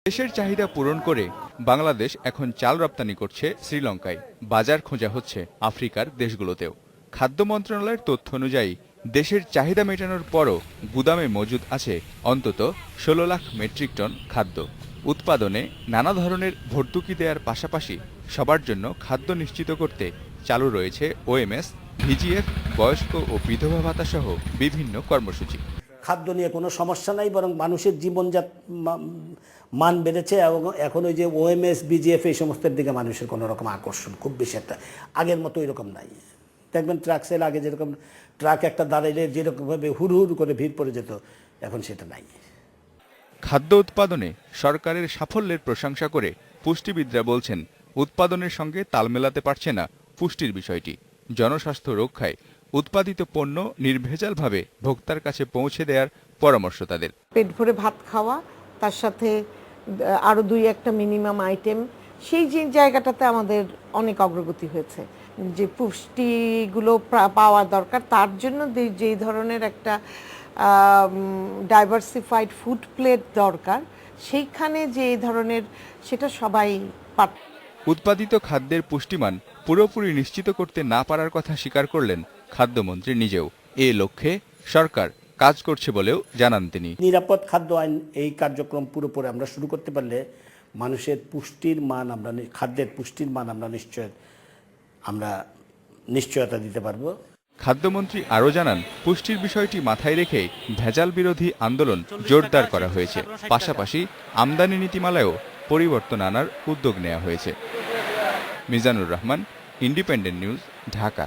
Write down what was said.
দেশের চাহিদা পূরণ করে বাংলাদেশ এখন চাল রপ্তানি করছে শ্রীলঙ্কায়। বাজার খোঁজা হচ্ছে আফ্রিকার দেশগুলোতেও। খাদ্য মন্ত্রণালয়ের তথ্য অনুযায়ী দেশের চাহিদা মেটানোর পরও গুদামে মজুদ আছে অন্তত ১৬ লাখ মেট্রিক টন খাদ্য। উৎপাদনে নানা ধরনের ভর্তুকি দেওয়ার পাশাপাশি সবার জন্য খাদ্য নিশ্চিত করতে চালু রয়েছে ওএমএস, ভিজিএফ, বয়স্ক ও বিধবা ভাতা সহ বিভিন্ন কর্মসূচি। খাদ্য নিয়ে কোনো সমস্যা নাই, বরং মানুষের জীবনযাত মান বেড়েছে এবং এখন ওই যে ওএমএস, বিজিএফ এই সমস্তের দিকে মানুষের কোনো রকম আকর্ষণ খুব বেশি একটা আগের মতো এরকম নাই। দেখবেন ট্রাক সেল আগে যেরকম ট্রাক একটা দাঁড়াইলে যেরকমভাবে হুড় করে ভিড় পড়ে যেত, এখন সেটা নাই। খাদ্য উৎপাদনে সরকারের সাফল্যের প্রশংসা করে পুষ্টিবিদরা বলছেন, উৎপাদনের সঙ্গে তাল মেলাতে পারছে না পুষ্টির বিষয়টি। জনস্বাস্থ্য রক্ষায় উৎপাদিত পণ্য নির্ভেজালভাবে ভোক্তার কাছে পৌঁছে দেওয়ার পরামর্শ তাদের। পেট ভরে ভাত খাওয়া, তার সাথে আরও ২-১টা মিনিমাম আইটেম, সেই যে জায়গাটাতে আমাদের অনেক অগ্রগতি হয়েছে। যে পুষ্টিগুলো পাওয়া দরকার, তার জন্য যেই ধরনের একটা ডাইভার্সিফাইড ফুড প্লেট দরকার, সেইখানে যে এই ধরনের সেটা সবাই উৎপাদিত খাদ্যের পুষ্টিমান পুরোপুরি নিশ্চিত করতে না পারার কথা স্বীকার করলেন খাদ্যমন্ত্রী নিজেও। এ লক্ষ্যে সরকার কাজ করছে বলেও জানান তিনি। নিরাপদ খাদ্য আইন এই কার্যক্রম পুরোপুরি আমরা শুরু করতে পারলে মানুষের পুষ্টির মান খাদ্যের পুষ্টির মান আমরা নিশ্চয়তা দিতে পারবো। খাদ্যমন্ত্রী আরও জানান, পুষ্টির বিষয়টি মাথায় রেখে ভেজাল বিরোধী আন্দোলন জোরদার করা হয়েছে। পাশাপাশি আমদানি নীতিমালায়ও পরিবর্তন আনার উদ্যোগ নেওয়া হয়েছে। Mizanur Rahman, independent news, Dhaka.